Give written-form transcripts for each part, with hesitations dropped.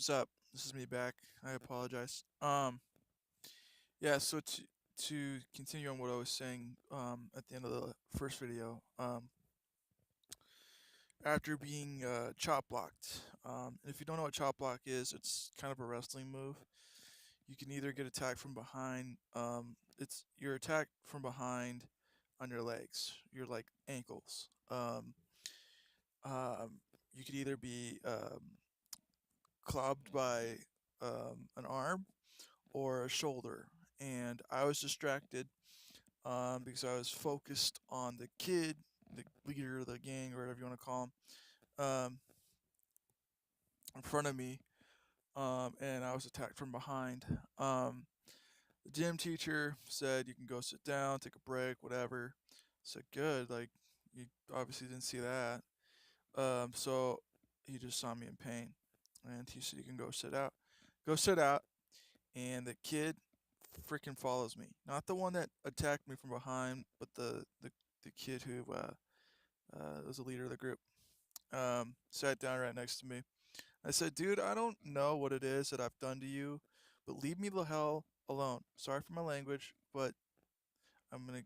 What's up? This is me back. I apologize. Yeah. So to continue on what I was saying, at the end of the first video, after being chop blocked, if you don't know what chop block is, it's kind of a wrestling move. You can either get attacked from behind. You're attacked from behind on your legs, your like ankles. You could either be clubbed by an arm or a shoulder. And I was distracted because I was focused on the kid, the leader of the gang, or whatever you want to call him, in front of me, and I was attacked from behind. The gym teacher said, "You can go sit down, take a break, whatever." I said, "Good." Like, you obviously didn't see that. So he just saw me in pain, and he said, "You can go sit out." Go sit out, and the kid freaking follows me. Not the one that attacked me from behind, but the kid who was the leader of the group. Sat down right next to me. I said, "Dude, I don't know what it is that I've done to you, but leave me the hell alone. Sorry for my language, but I'm gonna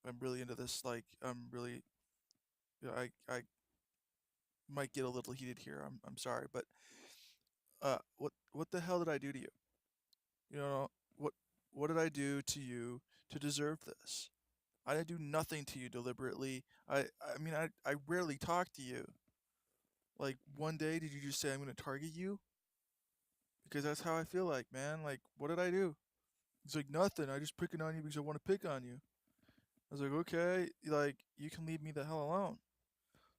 I'm really into this. Like, I'm really I might get a little heated here. I'm sorry, but what the hell did I do to you? You know what did I do to you to deserve this? I didn't do nothing to you deliberately. I rarely talk to you. Like, one day did you just say I'm gonna target you? Because that's how I feel like, man. Like, what did I do? He's like, nothing. I just picking on you because I want to pick on you. I was like, okay, like, you can leave me the hell alone.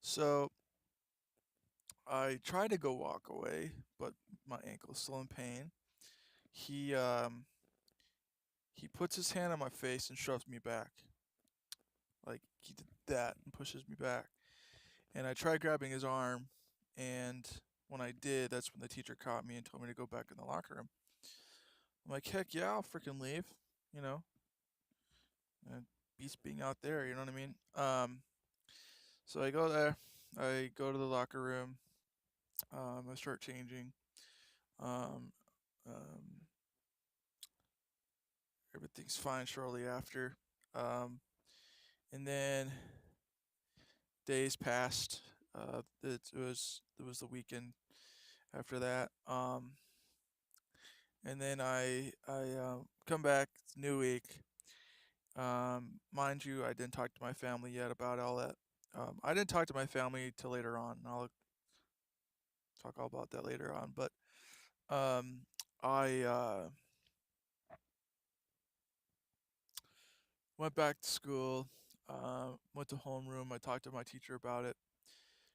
So I tried to go walk away, but my ankle's still in pain. He um he puts his hand on my face and shoves me back. Like, he did that and pushes me back. And I tried grabbing his arm, and when I did, that's when the teacher caught me and told me to go back in the locker room. I'm like, heck yeah, I'll freaking leave, you know, and beast being out there, you know what I mean? So I go there, I go to the locker room, I start changing, um, um, everything's fine shortly after, um, and then days passed. It was the weekend after that. And then I come back. It's a new week. Mind you, I didn't talk to my family yet about all that. I didn't talk to my family till later on. And I'll talk all about that later on. But um, I went back to school. Went to homeroom. I talked to my teacher about it.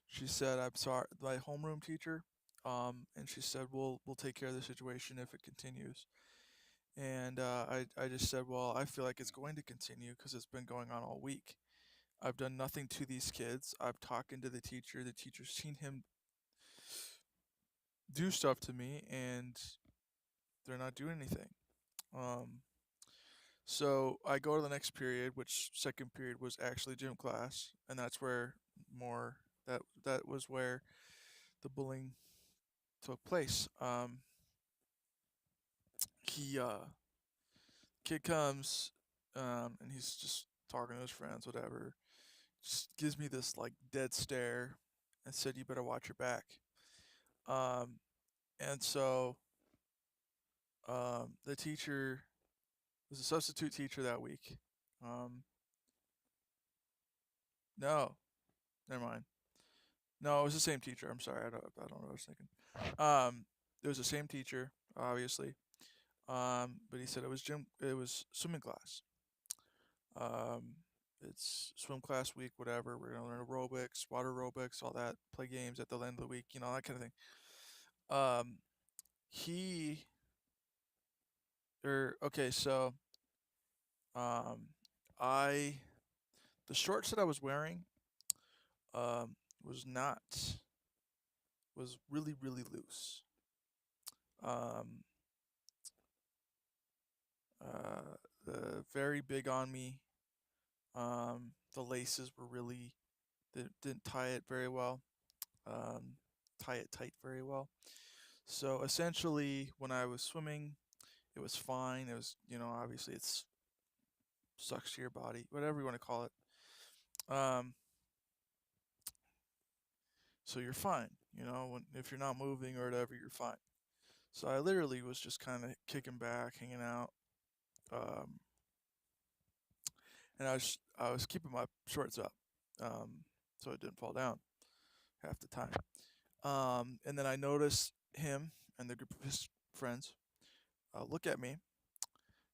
She said, "I'm sorry," my homeroom teacher. And she said, "We'll take care of the situation if it continues." And I just said, "Well, I feel like it's going to continue because it's been going on all week. I've done nothing to these kids. I've talked to the teacher. The teacher's seen him do stuff to me, and they're not doing anything." Um, so I go to the next period, which second period was actually gym class, and that's where that was where the bullying took place. He Kid comes, and he's just talking to his friends, whatever. Just gives me this like dead stare, and said, "You better watch your back." Um, and so the teacher was a substitute teacher that week. Um, no, never mind. No, it was the same teacher. I'm sorry. I don't know what I was thinking. It was the same teacher, obviously. But he said it was swimming class. Um, it's swim class week, whatever. We're gonna learn aerobics, water aerobics, all that. Play games at the end of the week, that kind of thing. Um, he okay, so um, I the shorts that I was wearing was not was really really loose. Um, very big on me. The laces were really they didn't tie it very well. Um, tie it tight very well. So essentially, when I was swimming, it was fine. It was, obviously it's sucks to your body, whatever you want to call it. Um, so you're fine, if you're not moving or whatever, you're fine. So I literally was just kind of kicking back, hanging out, um, and I was keeping my shorts up, so it didn't fall down half the time. And then I noticed him and the group of his friends look at me.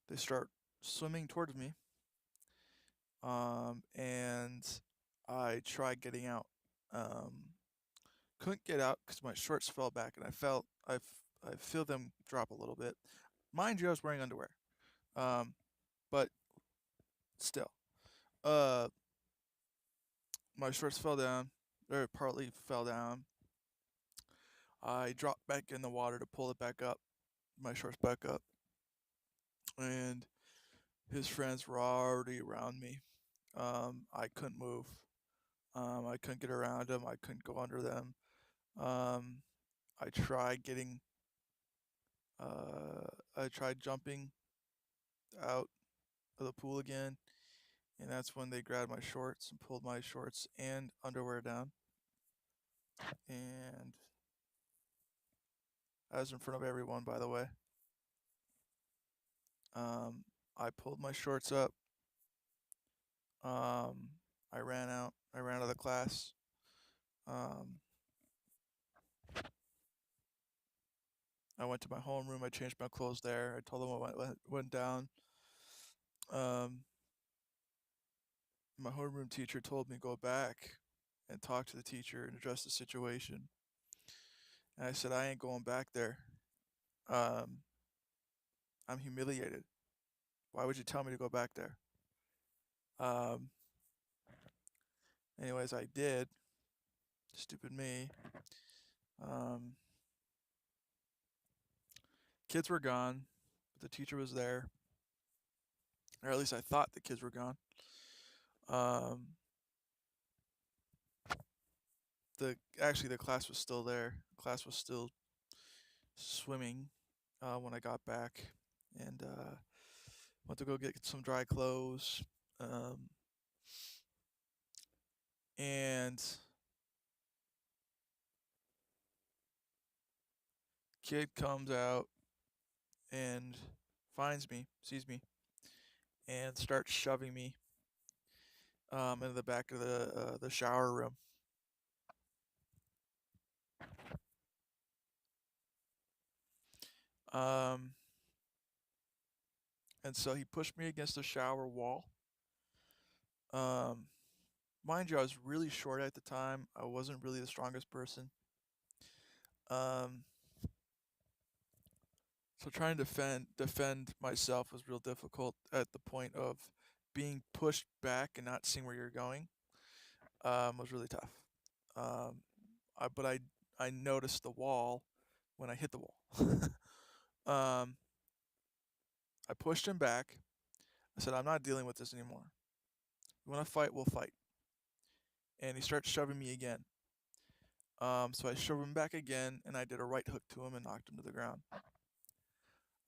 They start swimming towards me, and I tried getting out. Um, couldn't get out because my shorts fell back, and I feel them drop a little bit. Mind you, I was wearing underwear, but still, uh, my shorts fell down, or partly fell down. I dropped back in the water to pull it back up, my shorts back up, and his friends were already around me. I couldn't move. I couldn't get around them. I couldn't go under them. Um, I tried getting, I tried jumping out of the pool again, and that's when they grabbed my shorts and pulled my shorts and underwear down. And I was in front of everyone, by the way. I pulled my shorts up. Um, I ran out. I ran out of the class. Um, I went to my homeroom. I changed my clothes there. I told them what went down. Um, my homeroom teacher told me to go back and talk to the teacher and address the situation. And I said, I ain't going back there. Um, I'm humiliated. Why would you tell me to go back there? Um, anyways, I did. Stupid me. Um, kids were gone, but the teacher was there, or at least I thought the kids were gone. Um, the class was still there. The class was still swimming when I got back, and went to go get some dry clothes. Um, and kid comes out and finds me, sees me, and starts shoving me into the back of the shower room. Um, and so he pushed me against the shower wall. Um, mind you, I was really short at the time. I wasn't really the strongest person. Um, so trying to defend myself was real difficult at the point of being pushed back and not seeing where you're going. Was really tough. Um, but I noticed the wall when I hit the wall. um, I pushed him back. I said, I'm not dealing with this anymore. You want to fight? We'll fight. And he starts shoving me again. So I shoved him back again, and I did a right hook to him and knocked him to the ground.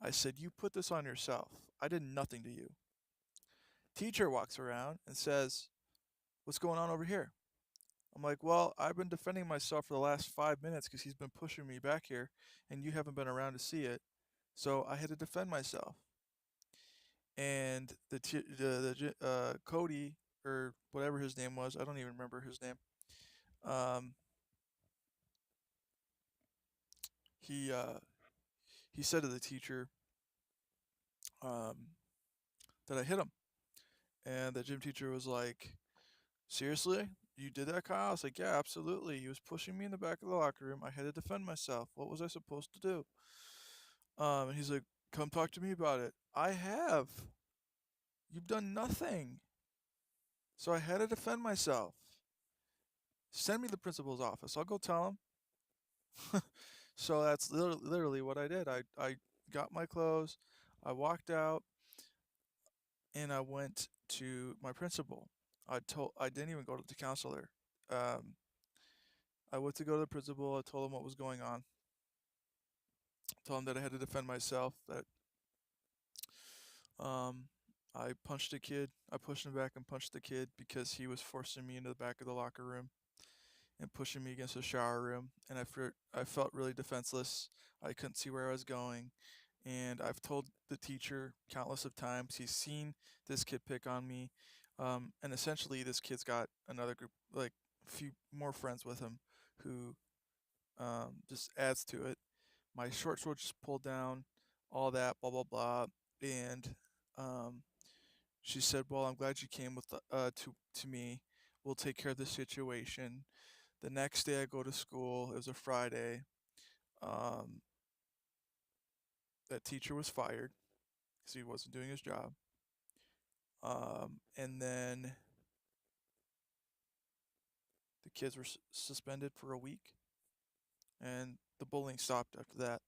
I said, you put this on yourself. I did nothing to you. Teacher walks around and says, what's going on over here? I'm like, well, I've been defending myself for the last 5 minutes because he's been pushing me back here, and you haven't been around to see it. So I had to defend myself. And Cody, or whatever his name was, I don't even remember his name. Um, he uh, he said to the teacher um, that I hit him, and the gym teacher was like, "Seriously, you did that, Kyle?" I was like, "Yeah, absolutely. He was pushing me in the back of the locker room. I had to defend myself. What was I supposed to do?" And he's like, "Come talk to me about it." I have. You've done nothing. So I had to defend myself. Send me to the principal's office. I'll go tell him. So that's literally what I did. I got my clothes, I walked out, and I went to my principal. I didn't even go to the counselor. Um, I went to go to the principal. I told him what was going on. told him that I had to defend myself. That um, I punched a kid. I pushed him back and punched the kid because he was forcing me into the back of the locker room and pushing me against the shower room. And I felt really defenseless. I couldn't see where I was going. And I've told the teacher countless of times. He's seen this kid pick on me. And essentially, this kid's got another group, like a few more friends with him, who just adds to it. My shorts were just pulled down, all that, blah, blah, blah. And um, she said, "Well, I'm glad you came to me. We'll take care of the situation." The next day I go to school. It was a Friday. Um, that teacher was fired because he wasn't doing his job. And then the kids were suspended for a week, and the bullying stopped after that.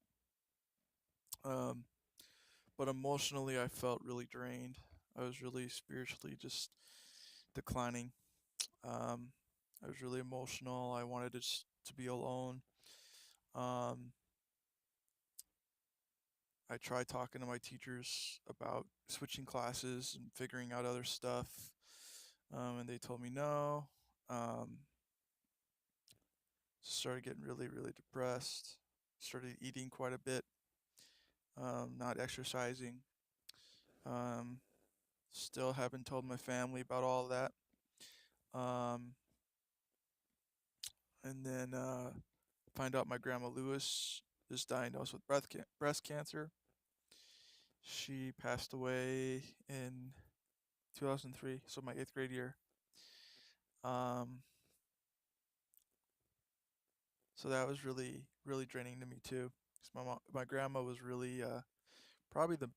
Um, but emotionally, I felt really drained. I was really spiritually just declining. Um, I was really emotional. I wanted to be alone. Um, I tried talking to my teachers about switching classes and figuring out other stuff, and they told me no. Um, started getting really, really depressed. Started eating quite a bit, not exercising. Um, Still haven't told my family about all of that. Um, and then find out my grandma Lewis is diagnosed with breast cancer. She passed away in 2003, so my eighth grade year. Um, so that was really, really draining to me too. 'Cause my grandma was really probably the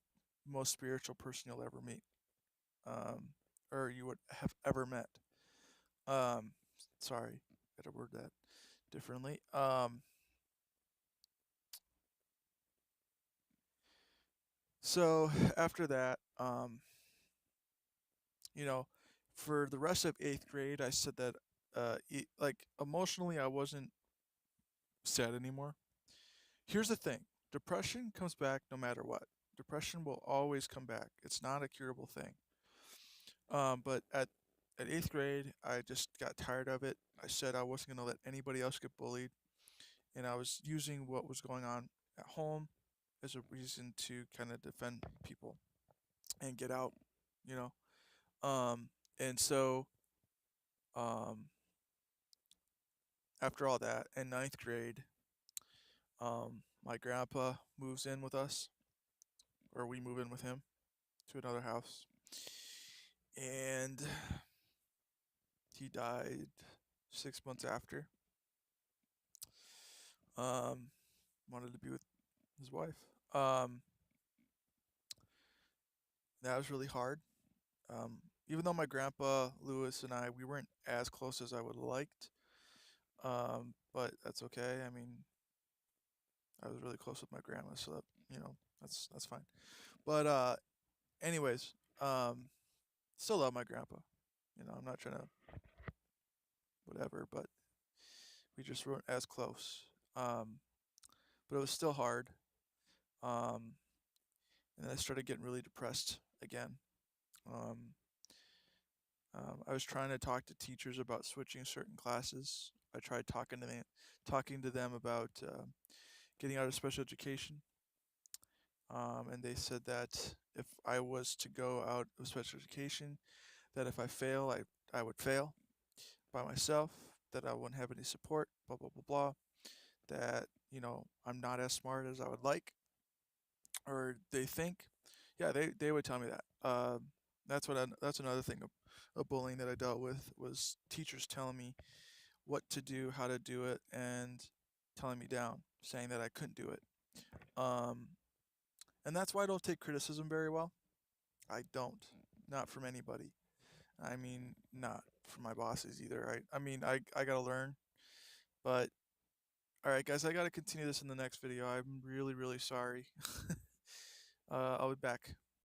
most spiritual person you'll ever meet, um, or you would have ever met. Um, Sorry, gotta word that differently. So after that, you know, for the rest of eighth grade, I said that like emotionally, I wasn't sad anymore. Here's the thing: depression comes back no matter what. Depression will always come back. It's not a curable thing. But at eighth grade, I just got tired of it. I said I wasn't gonna let anybody else get bullied, and I was using what was going on at home as a reason to kind of defend people and get out, you know. Um, and so um, after all that, in ninth grade, my grandpa moves in with us, or we move in with him to another house, and he died 6 months after. Um, Wanted to be with his wife. Um, that was really hard. Um, Even though my grandpa Lewis and we weren't as close as I would have liked. But that's okay. I mean, I was really close with my grandma, so that, that's fine. But anyways, still love my grandpa. I'm not trying to whatever, but we just weren't as close. Um, but it was still hard. Um, and then I started getting really depressed again. Um, I was trying to talk to teachers about switching certain classes. I tried talking to them about getting out of special education, and they said that if I was to go out of special education, that if I fail, I would fail by myself, that I wouldn't have any support, blah blah blah blah. That I'm not as smart as I would like, or they think. Yeah, they would tell me that. That's another thing of bullying that I dealt with was teachers telling me what to do, how to do it, and telling me down, saying that I couldn't do it. Um, and that's why I don't take criticism very well. I don't, not from anybody. I mean, not from my bosses either. I gotta learn. But all right, guys, I gotta continue this in the next video. I'm really, really sorry. I'll be back.